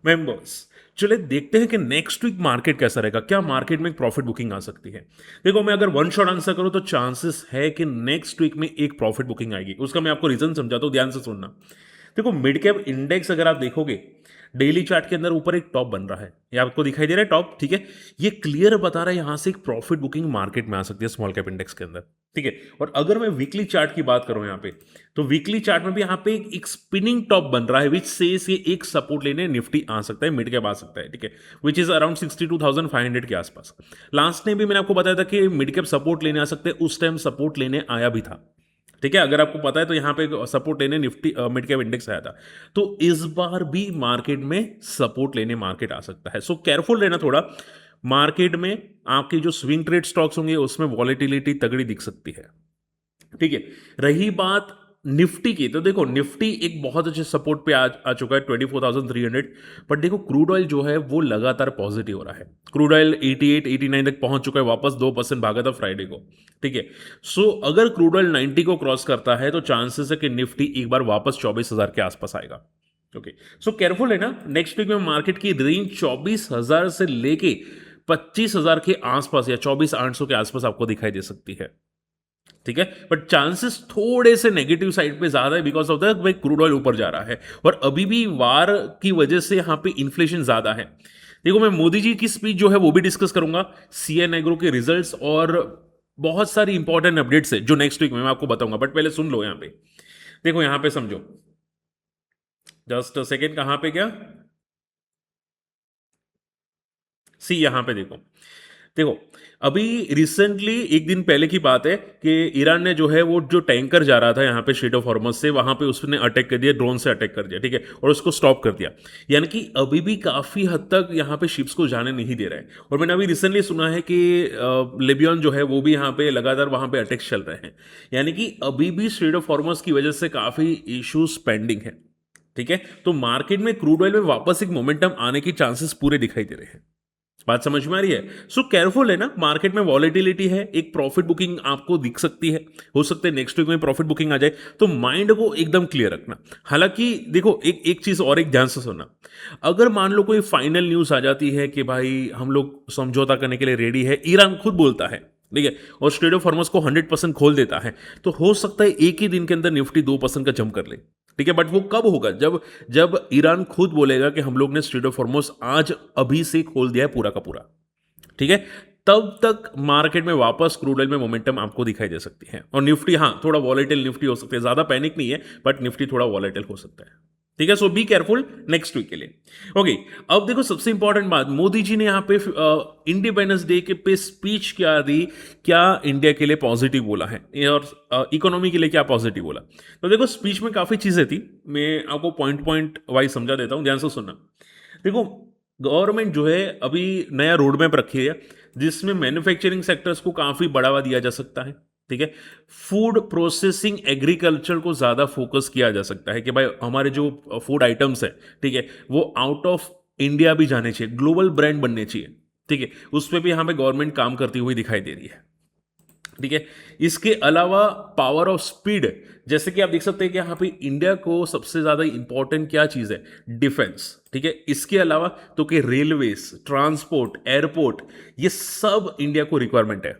Members. चलिए देखते हैं कि नेक्स्ट वीक मार्केट कैसा रहेगा, क्या मार्केट में एक प्रॉफिट बुकिंग आ सकती है। देखो मैं अगर वन शॉट आंसर करूं तो चांसेस है कि नेक्स्ट वीक में एक प्रॉफिट बुकिंग आएगी। उसका मैं आपको रीजन समझाता हूं, ध्यान से सुनना। देखो मिड कैप इंडेक्स अगर आप देखोगे डेली चार्ट के अंदर ऊपर एक टॉप बन रहा है, ये आपको दिखाई दे रहा है टॉप, ठीक है। ये क्लियर बता रहा है यहां से एक प्रॉफिट बुकिंग मार्केट में आ सकती है स्मॉल कैप इंडेक्स के अंदर, ठीक है। और अगर मैं वीकली चार्ट की बात करूं यहां पे, तो वीकली चार्ट में भी यहां पे एक स्पिनिंग टॉप बन रहा है, विच से एक सपोर्ट लेने निफ्टी आ सकता है, मिड कैप आ सकता है, ठीक है, विच इज अराउंड 62,500 के आसपास। लास्ट ने भी मैंने आपको बताया था कि मिड कैप सपोर्ट लेने आ सकते हैं, उस टाइम सपोर्ट लेने आया भी था, ठीक है। अगर आपको पता है तो यहां पे सपोर्ट लेने निफ्टी मिड कैप इंडेक्स आया था। तो इस बार भी मार्केट में सपोर्ट लेने मार्केट आ सकता है, सो केयरफुल रहना थोड़ा। मार्केट में आपके जो स्विंग ट्रेड स्टॉक्स होंगे उसमें वॉलेटिलिटी तगड़ी दिख सकती है, ठीक है। रही बात निफ्टी की, तो देखो निफ्टी एक बहुत अच्छे सपोर्ट पे आ चुका है 24,300। बट देखो क्रूड ऑयल जो है वो लगातार पॉजिटिव हो रहा है। क्रूड ऑयल 88 89 तक पहुंच चुका है, वापस 2% भागा था फ्राइडे को, ठीक है। सो अगर क्रूड ऑयल 90 को क्रॉस करता है तो चांसेस है कि निफ्टी एक बार वापस 24,000 के आसपास आएगा। ओके, सो केयरफुल है ना। नेक्स्ट वीक में मार्केट की रेंज 24,000 से लेके 25,000 के आसपास या 24,800 के आसपास आपको दिखाई दे सकती है, ठीक है। बट चांसेस थोड़े से नेगेटिव साइड पे ज्यादा है, बिकॉज ऑफ द भाई क्रूड ऑयल ऊपर जा रहा है और अभी भी वार की वजह से यहां पे इन्फ्लेशन ज्यादा है। देखो मैं मोदी जी की स्पीच जो है वो भी डिस्कस करूंगा, सीएन एग्रो के रिजल्ट्स और बहुत सारी इंपॉर्टेंट अपडेट्स है जो नेक्स्ट वीक में मैं आपको बताऊंगा। बट पहले सुन लो यहां पे, देखो यहां पे समझो, जस्ट सेकेंड, कहां पे क्या सी, यहां पे देखो। देखो अभी रिसेंटली एक दिन पहले की बात है कि ईरान ने जो है वो जो टैंकर जा रहा था यहाँ पे स्ट्रेट ऑफ हॉर्मज से, वहां पे उसने अटैक कर दिया, ड्रोन से अटैक कर दिया, ठीक है, और उसको स्टॉप कर दिया। यानी कि अभी भी काफी हद तक यहाँ पे शिप्स को जाने नहीं दे रहा है। और मैंने अभी रिसेंटली सुना है कि लिबियन जो है वो भी यहाँ पे लगातार वहां पे अटैक्स चल रहे हैं। यानी कि अभी भी स्ट्रेट ऑफ हॉर्मज की वजह से काफी इश्यूज पेंडिंग है, ठीक है। तो मार्केट में क्रूड ऑयल में वापस एक मोमेंटम आने की चांसेस पूरे दिखाई दे रहे हैं। बात समझ में आ रही है। सो केयरफुल है ना, मार्केट में वॉलेटिलिटी है, एक प्रॉफिट बुकिंग आपको दिख सकती है, हो सकता है नेक्स्ट वीक में प्रॉफिट बुकिंग आ जाए, तो माइंड को एकदम क्लियर रखना। हालांकि देखो एक एक चीज और, एक ध्यान से सुनना। अगर मान लो कोई फाइनल न्यूज आ जाती है कि भाई हम लोग समझौता करने के लिए रेडी है, ईरान खुद बोलता है, ठीक है, और स्ट्रेट ऑफ हॉर्मज को 100% खोल देता है, तो हो सकता है एक ही दिन के अंदर निफ्टी 2% का जंप कर ले, ठीक है। बट वो कब होगा, जब जब ईरान खुद बोलेगा कि हम लोग ने स्ट्रेट ऑफ हॉर्मोस आज अभी से खोल दिया है पूरा का पूरा, ठीक है। तब तक मार्केट में वापस क्रूड ऑयल में मोमेंटम आपको दिखाई दे सकती है। और निफ्टी हाँ थोड़ा वॉलेटिल निफ्टी हो सकती है, ज्यादा पैनिक नहीं है, बट निफ्टी थोड़ा वॉलेटिल हो सकता है, ठीक है। सो बी केयरफुल नेक्स्ट वीक के लिए। ओके, अब देखो सबसे इंपॉर्टेंट बात, मोदी जी ने यहाँ पे इंडिपेंडेंस डे के पे स्पीच क्या दी, क्या इंडिया के लिए पॉजिटिव बोला है और इकोनॉमी के लिए क्या पॉजिटिव बोला। तो देखो स्पीच में काफी चीजें थी, मैं आपको पॉइंट पॉइंट वाइज समझा देता हूं, ध्यान से सुनना। देखो गवर्नमेंट जो है अभी नया रोड मैप रखी है जिसमें मैन्युफैक्चरिंग सेक्टर्स को काफी बढ़ावा दिया जा सकता है, ठीक है। फूड प्रोसेसिंग एग्रीकल्चर को ज्यादा फोकस किया जा सकता है कि भाई हमारे जो फूड आइटम्स है, ठीक है, वो आउट ऑफ इंडिया भी जाने चाहिए, ग्लोबल ब्रांड बनने चाहिए, ठीक है। उस पर भी यहां पे गवर्नमेंट काम करती हुई दिखाई दे रही है, ठीक है। इसके अलावा पावर ऑफ स्पीड, जैसे कि आप देख सकते हैं कि यहां पे इंडिया को सबसे ज्यादा इंपॉर्टेंट क्या चीज है, डिफेंस, ठीक है। इसके अलावा तो कि रेलवेज, ट्रांसपोर्ट, एयरपोर्ट, ये सब इंडिया को रिक्वायरमेंट है,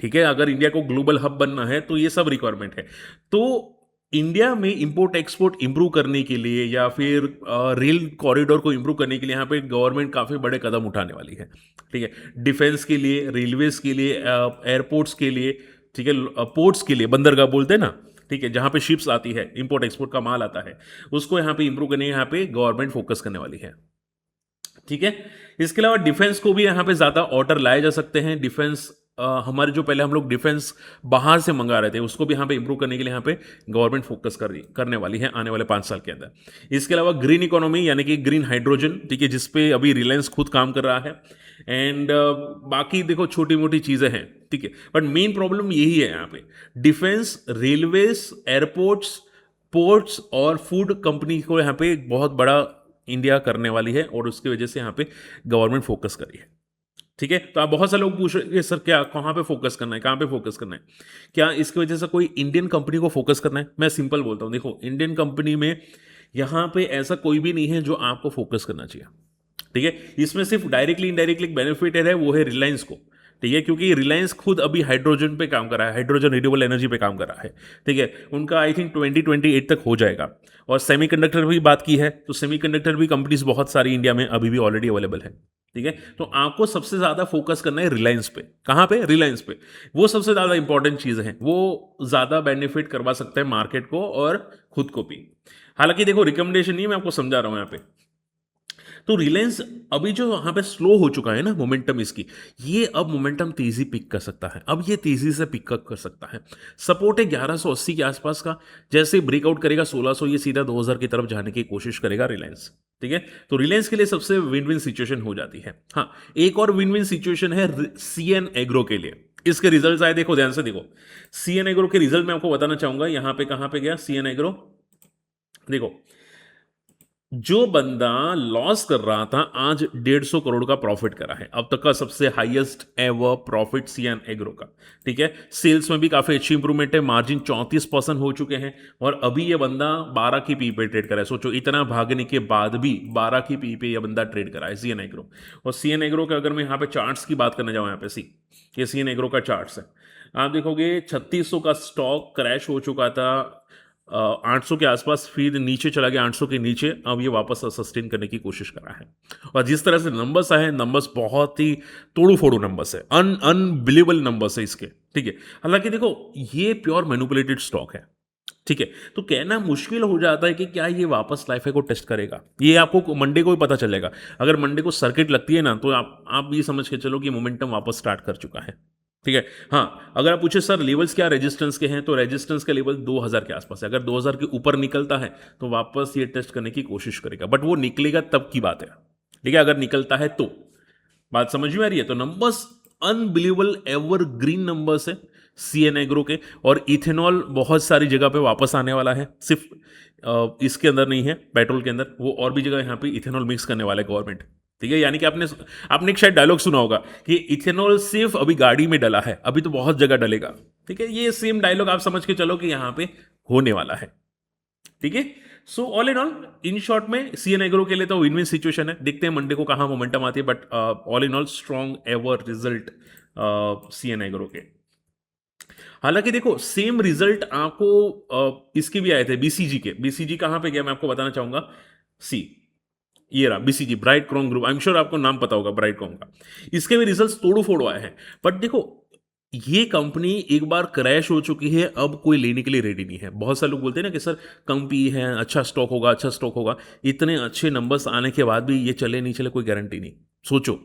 ठीक है। अगर इंडिया को ग्लोबल हब बनना है तो ये सब रिक्वायरमेंट है। तो इंडिया में इंपोर्ट एक्सपोर्ट इंप्रूव करने के लिए या फिर रेल कॉरिडोर को इंप्रूव करने के लिए यहाँ पे गवर्नमेंट काफ़ी बड़े कदम उठाने वाली है, ठीक है। डिफेंस के लिए, रेलवेज के लिए, एयरपोर्ट्स के लिए, ठीक है, पोर्ट्स के लिए, बंदरगाह बोलते हैं ना, ठीक है, जहाँ पे शिप्स आती है, इंपोर्ट एक्सपोर्ट का माल आता है, उसको यहाँ पे इंप्रूव करने यहाँ पे गवर्नमेंट फोकस करने वाली है, ठीक है। इसके अलावा डिफेंस को भी यहाँ पे ज़्यादा ऑर्डर लाए जा सकते हैं। डिफेंस हमारे जो पहले हम लोग डिफेंस बाहर से मंगा रहे थे उसको भी यहाँ पे इंप्रूव करने के लिए यहाँ पे गवर्नमेंट फोकस करने वाली है आने वाले 5 साल के अंदर। इसके अलावा ग्रीन इकोनॉमी यानी कि ग्रीन हाइड्रोजन, ठीक है, जिसपे अभी रिलायंस खुद काम कर रहा है। एंड बाकी देखो छोटी मोटी चीज़ें हैं, ठीक है, बट मेन प्रॉब्लम यही है यहाँ पे, डिफेंस, रेलवेज, एयरपोर्ट्स, पोर्ट्स और फूड कंपनी को यहाँ पे एक बहुत बड़ा इंडिया करने वाली है और उसकी वजह से यहाँ पे गवर्नमेंट फोकस करी है, ठीक है। तो आप बहुत सारे लोग पूछ रहे हैं सर क्या कहाँ पे फोकस करना है, कहाँ पे फोकस करना है, क्या इसकी वजह से कोई इंडियन कंपनी को फोकस करना है। मैं सिंपल बोलता हूँ, देखो इंडियन कंपनी में यहाँ पे ऐसा कोई भी नहीं है जो आपको फोकस करना चाहिए। ठीक है, इसमें सिर्फ डायरेक्टली इनडायरेक्टली बेनिफिट है वो है रिलायंस को। ठीक है, क्योंकि रिलायंस खुद अभी हाइड्रोजन पे काम कर रहा है, हाइड्रोजन रिन्यूएबल एनर्जी पे काम कर रहा है। ठीक है, उनका आई थिंक 2028 तक हो जाएगा। और सेमीकंडक्टर भी बात की है तो सेमीकंडक्टर भी कंपनीज बहुत सारी इंडिया में अभी भी ऑलरेडी अवेलेबल है। ठीक है, तो आपको सबसे ज्यादा फोकस करना है रिलायंस पे। कहाँ पे? रिलायंस पे। वो सबसे ज्यादा इंपॉर्टेंट चीज है, वो ज्यादा बेनिफिट करवा सकता है मार्केट को और खुद को भी। हालांकि देखो, रिकमेंडेशन नहीं, मैं आपको समझा रहा हूं यहाँ पे। तो रिलायंस अभी जो यहाँ पे स्लो हो चुका है ना मोमेंटम इसकी, ये अब मोमेंटम तेजी पिक कर सकता है, अब ये तेजी से पिकअप कर सकता है। सपोर्ट है 1180 के आसपास का, जैसे ब्रेकआउट करेगा 1600, ये सीधा 2000 की तरफ जाने की कोशिश करेगा रिलायंस। ठीक है, तो रिलायंस के लिए सबसे विन विन सिचुएशन हो जाती है। हाँ, एक और विन विन सिचुएशन है सीएन एग्रो के लिए। इसके रिजल्ट आए, देखो ध्यान से देखो। सीएन एग्रो के रिजल्ट मैं आपको बताना चाहूंगा। यहां पे कहां पे गया सीएन एग्रो, देखो। जो बंदा लॉस कर रहा था, आज 150 करोड़ का प्रॉफिट करा है, अब तक का सबसे highest ever profit CN agro का। ठीक है, सेल्स में भी काफी अच्छी इंप्रूवमेंट है, मार्जिन 34% हो चुके हैं। और अभी ये बंदा 12 की पी पे ट्रेड करा है। सोचो, इतना भागने के बाद भी 12 की पी पे ये बंदा ट्रेड करा है सीएन एग्रो। और सीएन एग्रो का अगर मैं यहाँ पे चार्ट्स की बात करने जाऊँ, यहाँ पे ये सीएन एग्रो का चार्ट्स है। आप देखोगे 3600 का स्टॉक क्रैश हो चुका था, 800 के आसपास, फिर नीचे चला गया 800 के नीचे, अब ये वापस सस्टेन करने की कोशिश कर रहा है। और जिस तरह से नंबर्स आए हैं, नंबर्स बहुत ही तोड़ू फोड़ू नंबर्स है, अनबिलीवेबल नंबर्स है इसके। ठीक है, हालांकि देखो, ये प्योर मैनिपुलेटेड स्टॉक है। ठीक है, तो कहना मुश्किल हो जाता है कि क्या ये वापस लाइफ को टेस्ट करेगा। ये आपको मंडे को ही पता चलेगा। अगर मंडे को सर्किट लगती है ना, तो आप ये समझ के चलो कि मोमेंटम वापस स्टार्ट कर चुका है। ठीक है, हाँ, अगर आप पूछे सर लेवल्स क्या रेजिस्टेंस के हैं, तो रेजिस्टेंस का लेवल 2000 के आसपास है। अगर 2000 के ऊपर निकलता है तो वापस ये टेस्ट करने की कोशिश करेगा, बट वो निकलेगा तब की बात है। ठीक है, अगर निकलता है तो बात समझ में आ रही है। तो numbers unbelievable ever green numbers है सीएन एग्रो के। और इथेनॉल बहुत सारी जगह पे वापस आने वाला है, सिर्फ इसके अंदर नहीं है, पेट्रोल के अंदर, वो और भी जगह यहाँ पे इथेनॉल मिक्स करने वाला है गवर्नमेंट। ठीक है, यानी कि आपने आपने एक शायद डायलॉग सुना होगा कि इथेनॉल सिर्फ अभी गाड़ी में डला है, अभी तो बहुत जगह डलेगा। ठीक है, ये सेम डायलॉग आप समझ के चलो कि यहाँ पे होने वाला है। ठीक है, so all in all, in short में सीएन एग्रो के लिए तो विन विन सिचुएशन है। देखते हैं मंडे को कहाँ मोमेंटम आती है, but all in all strong ever result CN agro के। हालांकि देखो, सेम रिजल्ट आपको इसके भी आए थे, बीसीजी के। बीसीजी कहां पे गया मैं आपको बताना चाहूंगा। सी, ये रहा BCG, bright Chrome group. I am sure आपको नाम पता होगा ब्राइट क्रोम का। इसके भी रिजल्ट्स तोड़ो फोड़ो आए हैं। बट देखो, ये कंपनी एक बार क्रैश हो चुकी है, अब कोई लेने के लिए रेडी नहीं है। बहुत सारे लोग बोलते हैं ना कि सर कंपनी है, अच्छा स्टॉक होगा, अच्छा स्टॉक होगा। इतने अच्छे नंबर्स आने के बाद भी ये चले नहीं चले, कोई गारंटी नहीं। सोचो।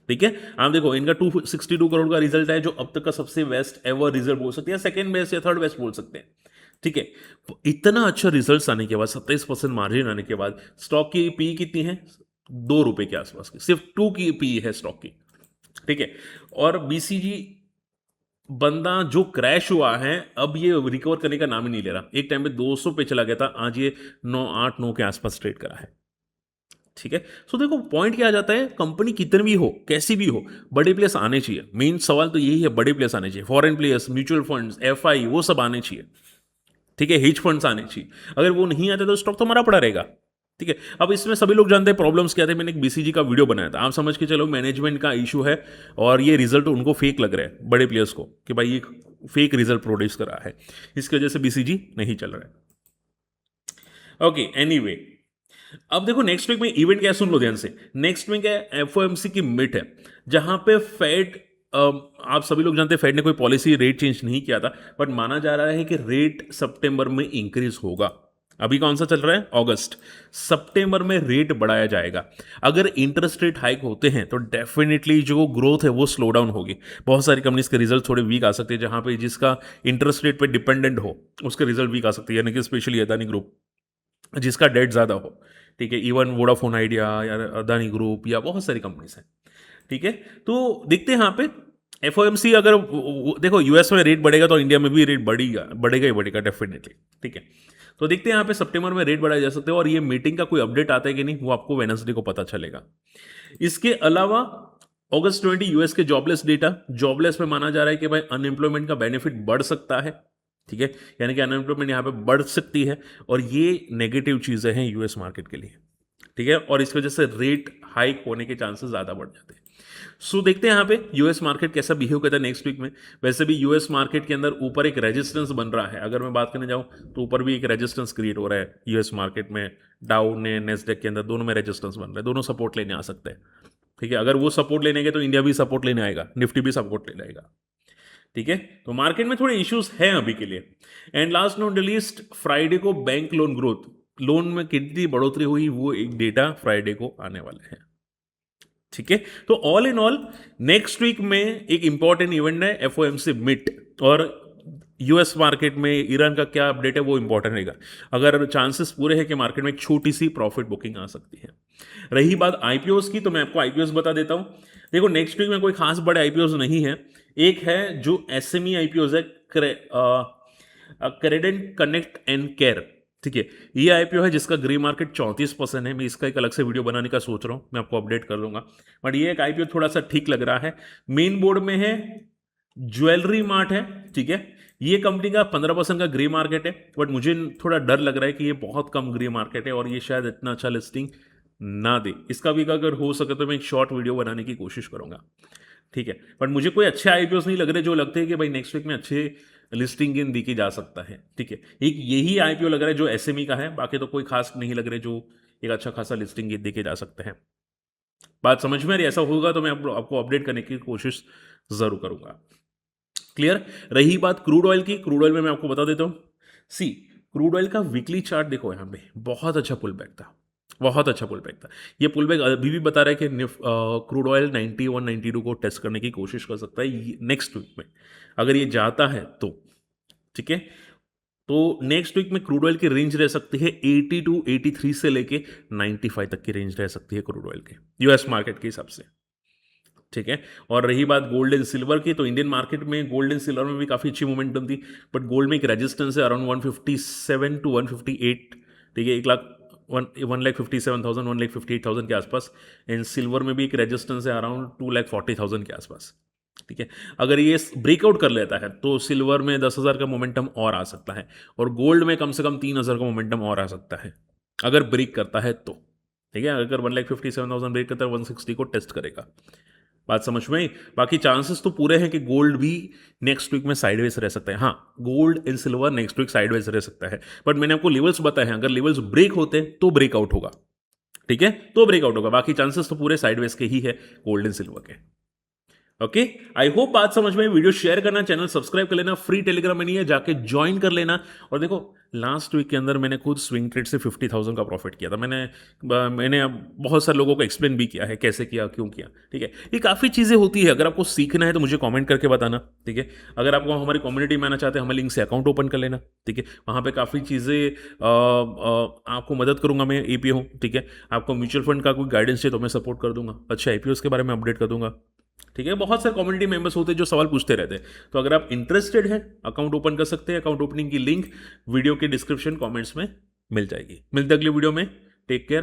ठीक है, आप देखो, इनका 262 करोड़ का रिजल्ट है, जो अब तक का सबसे बेस्ट एवर रिजल्ट बोल सकते हैं, सेकंड बेस्ट या थर्ड बेस्ट बोल सकते हैं। ठीक है, इतना अच्छा रिजल्ट आने के बाद, 27% मार्जिन आने के बाद, स्टॉक की पी कितनी है? 2 रुपए के आसपास की, सिर्फ 2 की पी है स्टॉक की। ठीक है, और बीसीजी बंदा जो क्रैश हुआ है, अब ये रिकवर करने का नाम ही नहीं ले रहा। एक टाइम पे 200 पे चला गया था, आज ये 9 के आसपास ट्रेड करा है। ठीक है, सो देखो पॉइंट क्या आ जाता है, कंपनी कितनी भी हो, कैसी भी हो, बड़े प्लेयर्स आने चाहिए। मेन सवाल तो यही है, बड़े प्लेयर्स आने चाहिए, foreign players, mutual funds, FI, वो सब आने चाहिए। ठीक है, हेज फंड्स आने चाहिए। अगर वो नहीं आते तो स्टॉक तो मरा पड़ा रहेगा। ठीक है, अब इसमें सभी लोग जानते हैं प्रॉब्लम्स क्या थे। मैंने एक बीसीजी का वीडियो बनाया था, आप समझ के चलो मैनेजमेंट का इशू है, और ये रिजल्ट उनको फेक लग रहा है बड़े प्लेयर्स को, कि भाई ये फेक रिजल्ट प्रोड्यूस कर रहा है, इसकी वजह से बीसीजी नहीं चल रहा है। ओके, एनीवे, अब देखो नेक्स्ट वीक में इवेंट क्या है, सुन लो ध्यान से। नेक्स्ट वीक है एफओएमसी की मीट है, जहां पे फेड, आप सभी लोग जानते हैं फेड ने कोई पॉलिसी रेट चेंज नहीं किया था, बट माना जा रहा है कि रेट सितंबर में इंक्रीज होगा। अभी कौन सा चल रहा है? अगस्त। सितंबर में रेट बढ़ाया जाएगा। अगर इंटरेस्ट रेट हाइक होते हैं तो डेफिनेटली जो ग्रोथ है वो स्लो डाउन होगी। बहुत सारी कंपनीज के रिजल्ट थोड़े वीक आ सकते हैं, जहां पे जिसका इंटरेस्ट रेट पे डिपेंडेंट हो उसके रिजल्ट वीक आ सकते हैं, यानी कि स्पेशली अदानी ग्रुप, जिसका डेट ज़्यादा हो। ठीक है, इवन वोडाफोन आइडिया या अदानी ग्रुप या बहुत सारी कंपनीज हैं। ठीक है, तो देखते हैं यहाँ पे एफओएमसी, अगर देखो यूएस में रेट बढ़ेगा तो इंडिया में भी रेट बढ़ेगा, बढ़ेगा ही बढ़ेगा डेफिनेटली। ठीक है, तो देखते हैं यहाँ पे सितंबर में रेट बढ़ाए जा सकते हैं, और ये मीटिंग का कोई अपडेट आता है कि नहीं, वो आपको वेडनेसडे को पता चलेगा। इसके अलावा अगस्त 20 यूएस के जॉबलेस डेटा, जॉबलेस में माना जा रहा है कि भाई अनएम्प्लॉयमेंट का बेनिफिट बढ़ सकता है। ठीक है, यानी कि अनएम्प्लॉयमेंट यहाँ पे बढ़ सकती है और ये नेगेटिव चीज़ें हैं यूएस मार्केट के लिए, ठीक है, और इसकी वजह से रेट हाइक होने के चांसेस ज़्यादा बढ़ जाते हैं। सो देखते हैं यहाँ पे यूएस मार्केट कैसा बिहेव करता है नेक्स्ट वीक में। वैसे भी यूएस मार्केट के अंदर ऊपर एक रेजिस्टेंस बन रहा है, अगर मैं बात करने जाऊँ तो ऊपर भी एक रेजिस्टेंस क्रिएट हो रहा है यूएस मार्केट में, डाउ ने नेस्डेक के अंदर दोनों में रेजिस्टेंस बन रहा है, दोनों सपोर्ट लेने आ सकते हैं, ठीक है। अगर वो सपोर्ट लेने गए तो इंडिया भी सपोर्ट लेने आएगा, निफ्टी भी सपोर्ट लेने आएगा, ठीक है। तो मार्केट में थोड़े इश्यूज हैं अभी के लिए। And last not the least, Friday को बैंक लोन ग्रोथ, लोन में कितनी बढ़ोतरी हुई वो एक डेटा फ्राइडे को आने वाला है, ठीक है। तो all in all next week में एक इंपॉर्टेंट इवेंट है एफओएमसी मिट, और यूएस मार्केट में ईरान का क्या अपडेट है वो इंपॉर्टेंट रहेगा। अगर चांसेस पूरे हैं कि मार्केट में एक छोटी सी प्रॉफिट बुकिंग आ सकती है। रही बात आईपीओस की, तो मैं आपको आईपीओस बता देता हूं। देखो नेक्स्ट वीक में कोई खास बड़े आईपीओस नहीं है। एक है जो एसएमई आईपीओस है, क्रेडेंट कनेक्ट एंड केयर, ठीक है। ये आईपीओ है जिसका ग्रे मार्केट 34% है। मैं इसका एक अलग से वीडियो बनाने का सोच रहा हूँ, मैं आपको अपडेट कर दूंगा। बट ये एक आईपीओ थोड़ा सा ठीक लग रहा है। मेन बोर्ड में है ज्वेलरी मार्ट है, ठीक है। ये कंपनी का 15% का ग्रे मार्केट है, बट मुझे थोड़ा डर लग रहा है कि ये बहुत कम ग्रे मार्केट है और ये शायद इतना अच्छा लिस्टिंग ना दे। इसका भी अगर हो सके तो मैं एक शॉर्ट वीडियो बनाने की कोशिश करूंगा, ठीक है। बट मुझे कोई अच्छे आईपीओस नहीं लग रहे जो लगते हैं कि भाई नेक्स्ट वीक में अच्छे लिस्टिंग इन दिखी जा सकता है, ठीक है। एक यही आईपीओ लग रहा है जो एसएमई का है, बाकी तो कोई खास नहीं लग रहे जो एक अच्छा खासा लिस्टिंग इन दिखे जा सकते हैं। बात समझ में आ रही? ऐसा होगा तो मैं आपको अपडेट करने की कोशिश जरूर करूंगा। क्लियर? रही बात क्रूड ऑयल की, क्रूड ऑयल में मैं आपको बता देता हूं। सी, क्रूड ऑयल का वीकली चार्ट देखो, यहां पे बहुत अच्छा पुल बैक था, बहुत अच्छा पुल बैक था। ये पुल बैक अभी भी बता रहा है कि क्रूड ऑयल 91 92 को टेस्ट करने की कोशिश कर सकता है नेक्स्ट वीक में, अगर ये जाता है तो, ठीक है। तो नेक्स्ट वीक में क्रूड ऑयल की रेंज रह सकती है 80 टू 83 से लेके 95 तक की रेंज रह सकती है क्रूड ऑयल के यूएस मार्केट के हिसाब से, ठीक है। और रही बात गोल्ड एंड सिल्वर की, तो इंडियन मार्केट में गोल्ड एंड सिल्वर में भी काफ़ी अच्छी मोमेंटम थी, बट गोल्ड में एक रेजिस्टेंस है अराउंड 157 टू 158, ठीक है, 1,57,000 1,58,000 के आसपास। एंड सिल्वर में भी एक रेजिस्टेंस है अराउंड 2,40,000 के आसपास, ठीक है। अगर ये ब्रेकआउट कर लेता है तो सिल्वर में 10,000 का मोमेंटम और आ सकता है, और गोल्ड में कम से कम 3,000 का मोमेंटम और आ सकता है अगर ब्रेक करता है तो, ठीक है। अगर 1,57,000 ब्रेक करता है 160 को टेस्ट करेगा। बात समझ में आई? बाकी चांसेस तो पूरे हैं कि गोल्ड भी नेक्स्ट वीक में साइडवेज रह सकता है। हाँ, gold and silver next week sideways रह सकता है, बट मैंने आपको लेवल्स बताए हैं, अगर लेवल्स ब्रेक होते हैं तो ब्रेकआउट होगा, ठीक है, तो ब्रेकआउट होगा। बाकी चांसेस तो पूरे साइडवेज के ही है गोल्ड एंड सिल्वर के। ओके, आई होप बात समझ में। वीडियो शेयर करना, चैनल सब्सक्राइब कर लेना, फ्री टेलीग्राम में नहीं है, जाके ज्वाइन कर लेना। और देखो लास्ट वीक के अंदर मैंने खुद स्विंग ट्रेड से 50,000 का प्रॉफिट किया था। मैंने बहुत सारे लोगों को एक्सप्लेन भी किया है कैसे किया, क्यों किया, ठीक है। ये काफ़ी चीज़ें होती है, अगर आपको सीखना है तो मुझे कमेंट करके बताना, ठीक है। अगर आपको हमारी कम्युनिटी में आना चाहते हैं, हमारे लिंक से अकाउंट ओपन कर लेना, ठीक है। वहाँ पे काफ़ी चीज़ें आपको मदद करूँगा मैं, एपीओ हूँ, ठीक है। आपको म्यूचुअल फंड का कोई गाइडेंस चाहिए तो मैं सपोर्ट कर दूंगा, अच्छे आईपीओस के बारे में अपडेट कर दूंगा, ठीक है। बहुत सारे कम्युनिटी मेंबर्स होते हैं जो सवाल पूछते रहते हैं, तो अगर आप इंटरेस्टेड हैं अकाउंट ओपन कर सकते हैं। अकाउंट ओपनिंग की लिंक वीडियो के डिस्क्रिप्शन कमेंट्स में मिल जाएगी। मिलते अगली वीडियो में, टेक केयर।